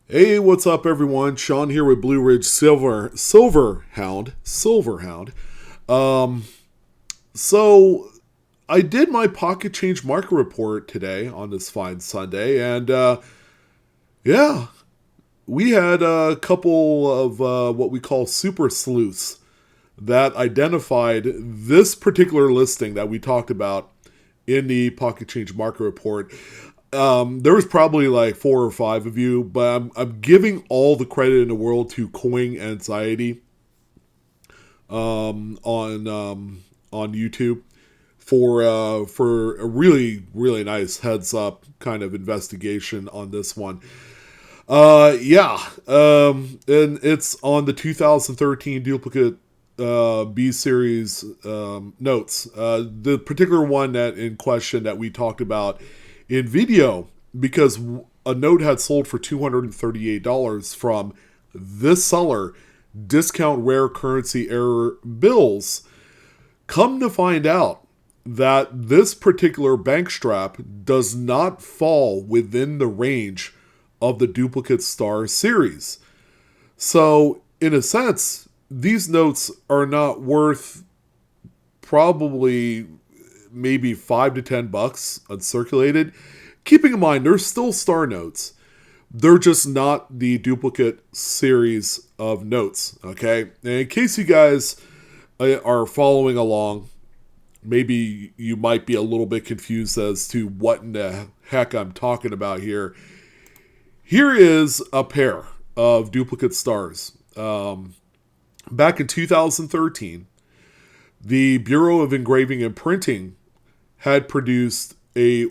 Hey, what's up, everyone? Sean here with Blue Ridge Silverhound. Um, so I did my pocket change market report today on this fine Sunday, and yeah, we had a couple of what we call super sleuths that identified this particular listing that we talked about in the pocket change market report. There was probably like four or five of you, but I'm giving all the credit in the world to Coin Anxiety on YouTube for a really nice heads up kind of investigation on this one. And it's on the 2013 duplicate B series notes. The particular one that in question that we talked about in video because a note had sold for $238 from this seller, Discount Rare Currency Error Bills. Come to find out that this particular bank strap does not fall within the range of the duplicate star series. So, in a sense, these notes are not worth probably maybe $5 to $10 uncirculated. Keeping in mind, they're still star notes. They're just not the duplicate series of notes. Okay, and in case you guys are following along, maybe you might be a little bit confused as to what in the heck I'm talking about here. Here is a pair of duplicate stars. Back in 2013, the Bureau of Engraving and Printing had produced a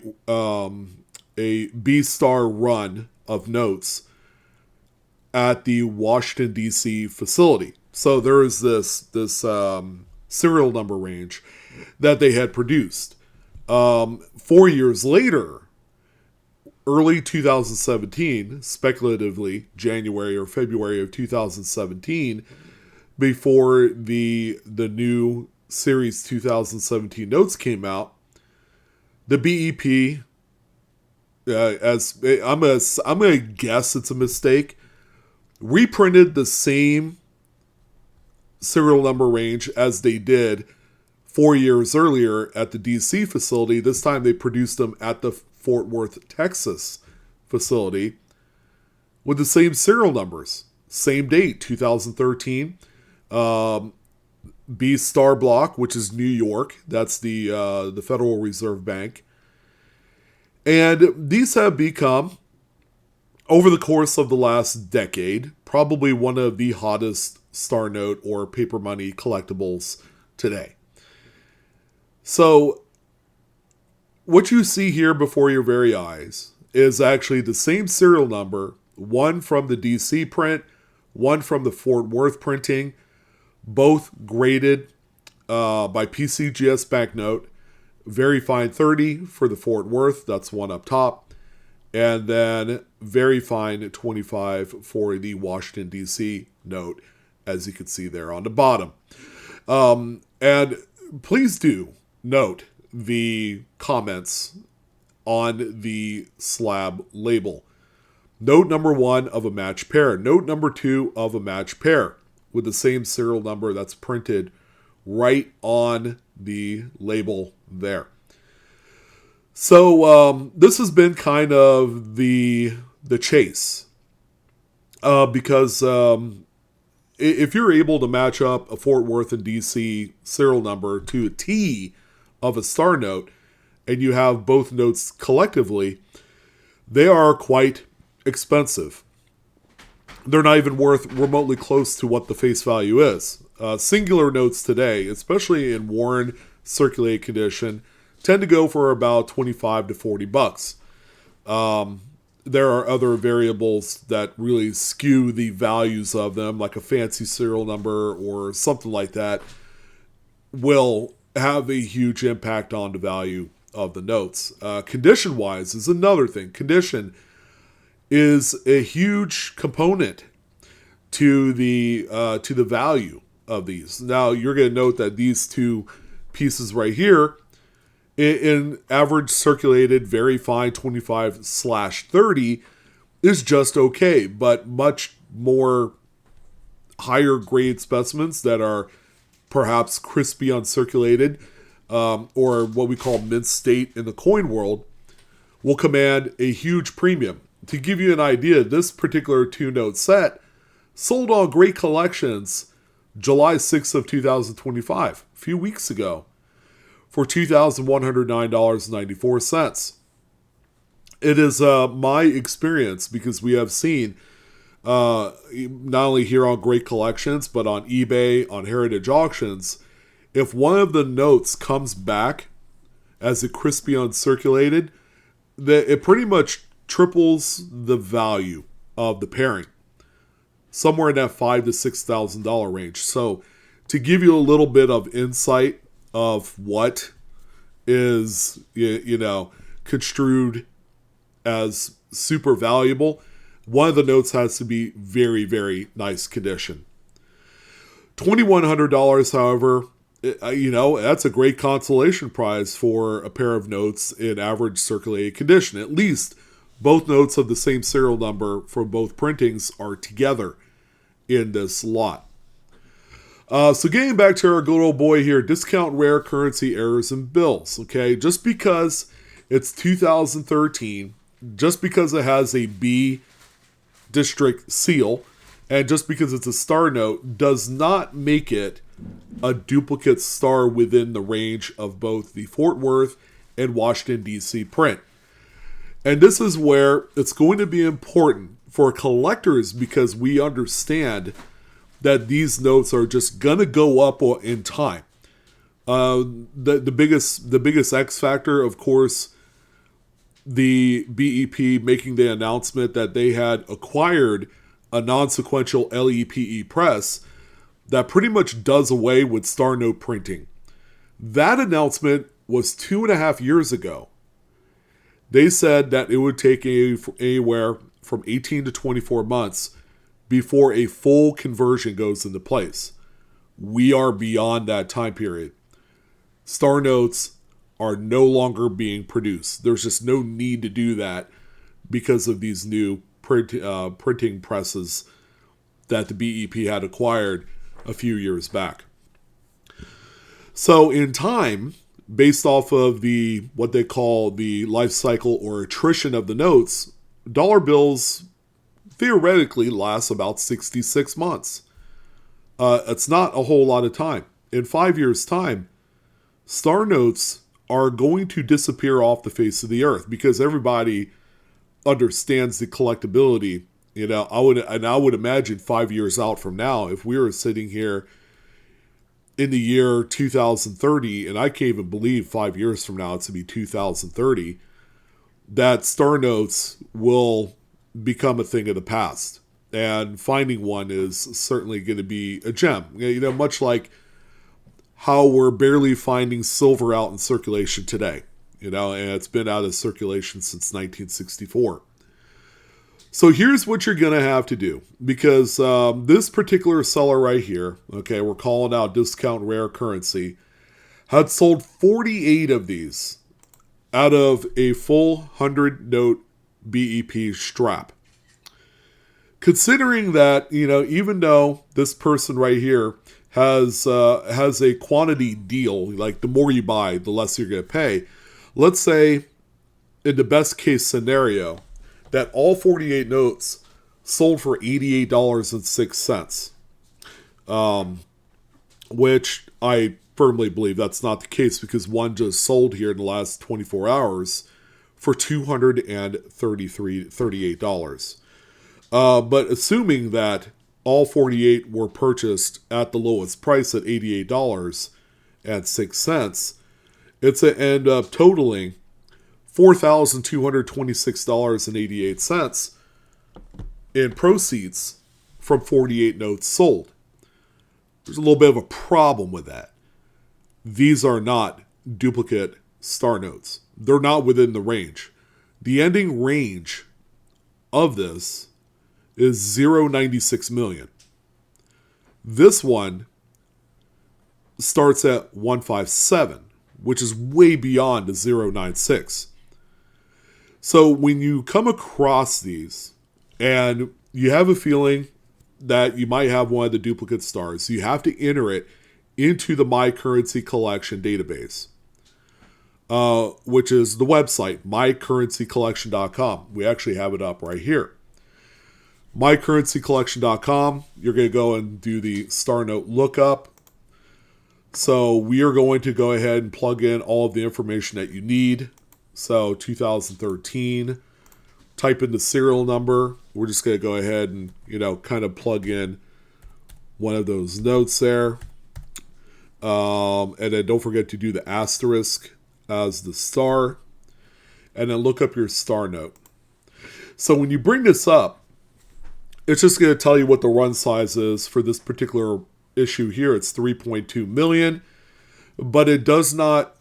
B star run of notes at the Washington D.C. facility. So there is this serial number range that they had produced. 4 years later, early 2017, speculatively January or February of 2017, before the new Series 2017 notes came out, the BEP, as I'm gonna guess it's a mistake, reprinted the same serial number range as they did 4 years earlier at the DC facility. This time they produced them at the Fort Worth, Texas facility with the same serial numbers, same date, 2013. B Star Block, which is New York. That's the Federal Reserve Bank. And these have become, over the course of the last decade, probably one of the hottest star note or paper money collectibles today. So, what you see here before your very eyes is actually the same serial number, one from the DC print, one from the Fort Worth printing, both graded by PCGS Banknote. Very fine 30 for the Fort Worth, that's one up top. And then very fine 25 for the Washington, D.C. note, as you can see there on the bottom. And please do note the comments on the slab label. Note number 1 of a match pair. Note number 2 of a match pair with the same serial number that's printed right on the label there. So this has been kind of the chase because if you're able to match up a Fort Worth and DC serial number to a T of a star note, and you have both notes collectively, they are quite expensive. They're not even worth remotely close to what the face value is. Singular notes today, especially in worn circulated condition, tend to go for about $25 to $40. There are other variables that really skew the values of them, like a fancy serial number or something like that, will have a huge impact on the value of the notes. Condition-wise is another thing. Condition is a huge component to the value of these. Now, you're going to note that these two pieces right here, in average circulated, very fine 25/30, is just okay, but much more higher grade specimens that are perhaps crispy uncirculated, or what we call mint state in the coin world, will command a huge premium. To give you an idea, this particular 2-note set sold on Great Collections July 6th of 2025, a few weeks ago, for $2,109.94. It is my experience, because we have seen, not only here on Great Collections, but on eBay, on Heritage Auctions, if one of the notes comes back as a crispy uncirculated, it pretty much triples the value of the pairing, somewhere in that $5,000 to $6,000 range. So, to give you a little bit of insight of what is, construed as super valuable, one of the notes has to be very, very nice condition. $2,100, however, that's a great consolation prize for a pair of notes in average circulated condition. At least both notes of the same serial number from both printings are together in this lot. So getting back to our good old boy here, discount rare currency errors and bills. Okay, just because it's 2013, just because it has a B district seal, and just because it's a star note, does not make it a duplicate star within the range of both the Fort Worth and Washington, D.C. print. And this is where it's going to be important for collectors, because we understand that these notes are just going to go up in time. The biggest X factor, of course, the BEP making the announcement that they had acquired a non-sequential LEPE press that pretty much does away with star note printing. That announcement was 2.5 years ago. They said that it would take anywhere from 18 to 24 months before a full conversion goes into place. We are beyond that time period. Star notes are no longer being produced. There's just no need to do that because of these new printing presses that the BEP had acquired a few years back. So in time, based off of what they call the life cycle or attrition of the notes, dollar bills theoretically last about 66 months. It's not a whole lot of time. In 5 years' time, star notes are going to disappear off the face of the earth, because everybody understands the collectability. I would imagine 5 years out from now, if we were sitting here in the year 2030, and I can't even believe 5 years from now it's to be 2030, that star notes will become a thing of the past. And finding one is certainly going to be a gem. Much like how we're barely finding silver out in circulation today. And it's been out of circulation since 1964. So here's what you're going to have to do. Because this particular seller right here, okay, we're calling out discount rare currency, had sold 48 of these out of a full 100-note BEP strap. Considering that, even though this person right here has a quantity deal, like the more you buy, the less you're going to pay. Let's say, in the best case scenario, that all 48 notes sold for $88.06, which I firmly believe that's not the case, because one just sold here in the last 24 hours for $238. But assuming that all 48 were purchased at the lowest price at $88.06, it's going to end up totaling $4,226.88 in proceeds from 48 notes sold. There's a little bit of a problem with that. These are not duplicate star notes. They're not within the range. The ending range of this is 0.96 million. This one starts at 157, which is way beyond the 0.96. So when you come across these, And you have a feeling that you might have one of the duplicate stars. So you have to enter it into the My Currency Collection database, which is the website, mycurrencycollection.com. We actually have it up right here. mycurrencycollection.com. You're going to go and do the star note lookup. So we are going to go ahead and plug in all of the information that you need. So 2013, type in the serial number. We're just going to go ahead and, kind of plug in one of those notes there. And then don't forget to do the asterisk as the star. And then look up your star note. So when you bring this up, it's just going to tell you what the run size is for this particular issue here. It's 3.2 million, but it does not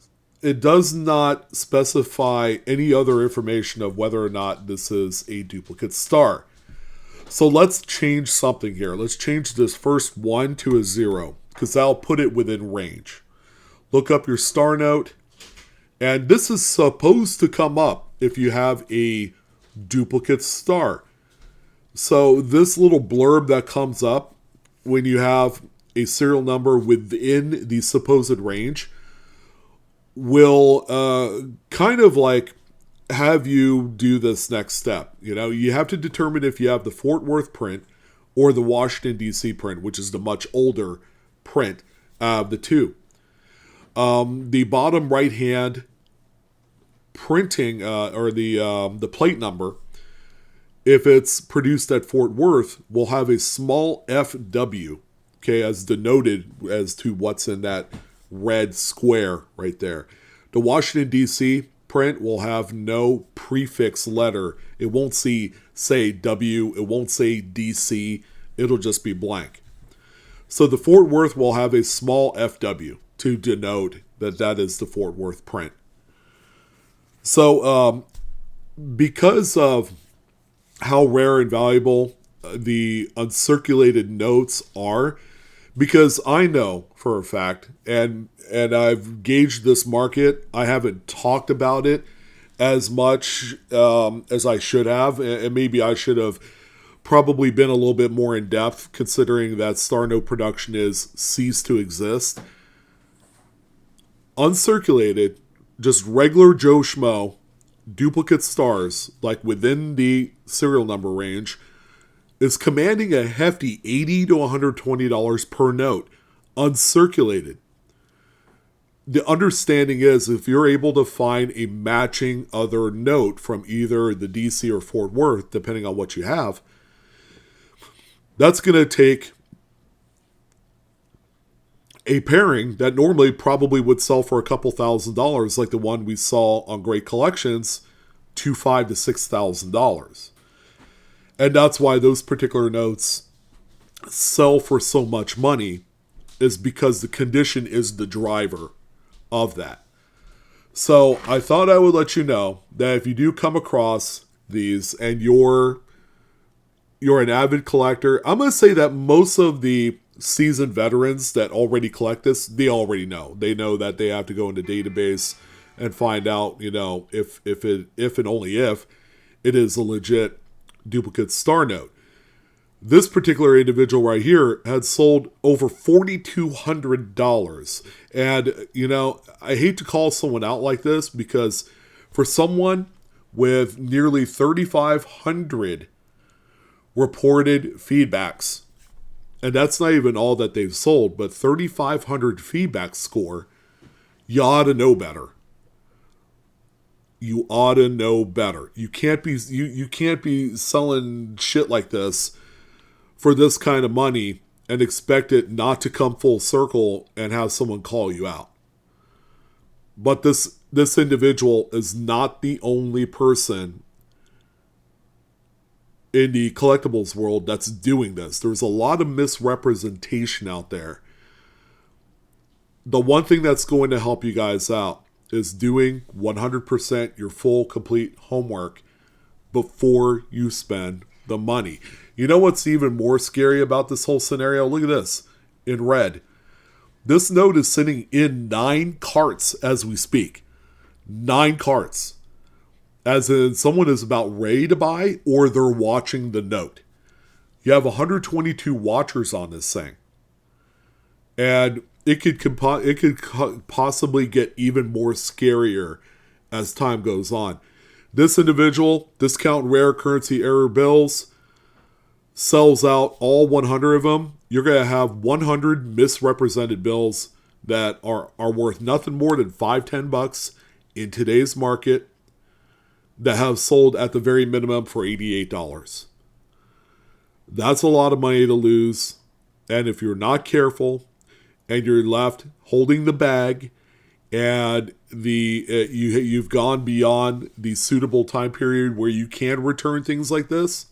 specify any other information of whether or not this is a duplicate star. So let's change something here. Let's change this first 1 to a 0, because that'll put it within range. Look up your star note, and this is supposed to come up if you have a duplicate star. So this little blurb that comes up when you have a serial number within the supposed range will kind of like have you do this next step. You have to determine if you have the Fort Worth print or the Washington, D.C. print, which is the much older print of the two. The bottom right hand printing or the plate number, if it's produced at Fort Worth, will have a small FW, okay, as denoted as to what's in that red square right there. The Washington, D.C. print will have no prefix letter. It won't say W, it won't say D.C., it'll just be blank. So the Fort Worth will have a small FW to denote that is the Fort Worth print. So because of how rare and valuable the uncirculated notes are, because I know for a fact, and I've gauged this market, I haven't talked about it as much as I should have, and maybe I should have probably been a little bit more in depth, considering that star note production is ceased to exist. Uncirculated, just regular Joe Schmo, duplicate stars, like within the serial number range, is commanding a hefty $80 to $120 per note, uncirculated. The understanding is if you're able to find a matching other note from either the DC or Fort Worth, depending on what you have, that's going to take a pairing that normally probably would sell for a couple $1,000s, like the one we saw on Great Collections, to $5,000 to $6,000. And that's why those particular notes sell for so much money, is because the condition is the driver of that. So I thought I would let you know that if you do come across these and you're an avid collector, I'm going to say that most of the seasoned veterans that already collect this, they already know. They know that they have to go into database and find out, if and only if it is a legit duplicate star note. This particular individual right here had sold over $4,200. And, I hate to call someone out like this, because for someone with nearly 3,500 reported feedbacks, and that's not even all that they've sold, but 3,500 feedback score, you ought to know better. You ought to know better. You can't be you can't be selling shit like this for this kind of money and expect it not to come full circle and have someone call you out. But this individual is not the only person in the collectibles world that's doing this. There's a lot of misrepresentation out there. The one thing that's going to help you guys out is doing 100% your full, complete homework before you spend the money. You know what's even more scary about this whole scenario? Look at this in red. This note is sitting in 9 carts as we speak. 9 carts. as in someone is about ready to buy or they're watching the note. You have 122 watchers on this thing. And it could possibly get even more scarier as time goes on. This individual, Discount Rare Currency Error Bills, sells out all 100 of them. You're going to have 100 misrepresented bills that are worth nothing more than $5-10 in today's market that have sold at the very minimum for $88. That's a lot of money to lose. And if you're not careful and you're left holding the bag and you've gone beyond the suitable time period where you can return things like this,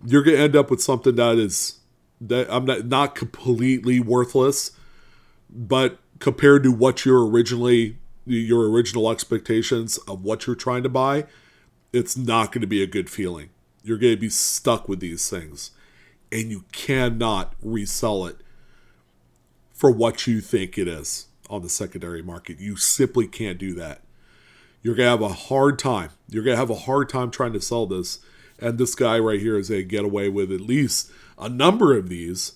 you're going to end up with something that I'm not completely worthless, but compared to what your original expectations of what you're trying to buy, it's not going to be a good feeling. You're going to be stuck with these things, and you cannot resell it for what you think it is on the secondary market. You simply can't do that. You're going to have a hard time. You're going to have a hard time trying to sell this. And this guy right here is going to get away with at least a number of these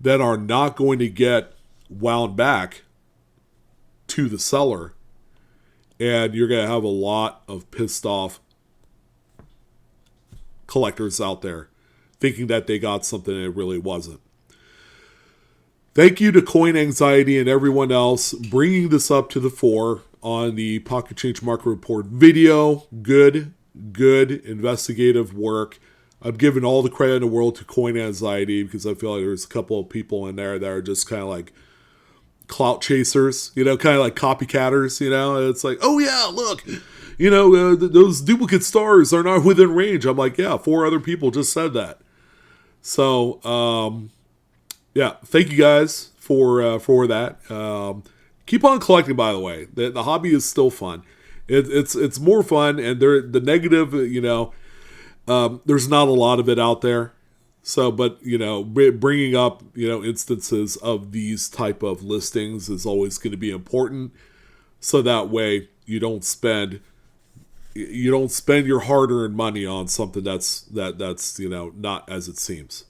that are not going to get wound back to the seller. And you're going to have a lot of pissed off collectors out there thinking that they got something and it really wasn't. Thank you to Coin Anxiety and everyone else bringing this up to the fore on the Pocket Change Market Report video. Good investigative work. I'm giving all the credit in the world to Coin Anxiety because I feel like there's a couple of people in there that are just kind of like clout chasers, kind of like copycatters, It's like, oh yeah, look, those duplicate stars are not within range. I'm like, yeah, 4 other people just said that. So, yeah, thank you guys for that. Keep on collecting, by the way. The hobby is still fun. It's more fun, and the negative, there's not a lot of it out there. So, but bringing up instances of these type of listings is always going to be important. So that way you don't spend your hard-earned money on something that's not as it seems.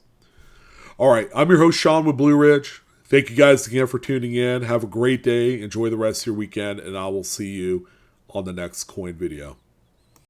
All right, I'm your host Sean with Blue Ridge. Thank you guys again for tuning in. Have a great day. Enjoy the rest of your weekend, and I will see you on the next coin video.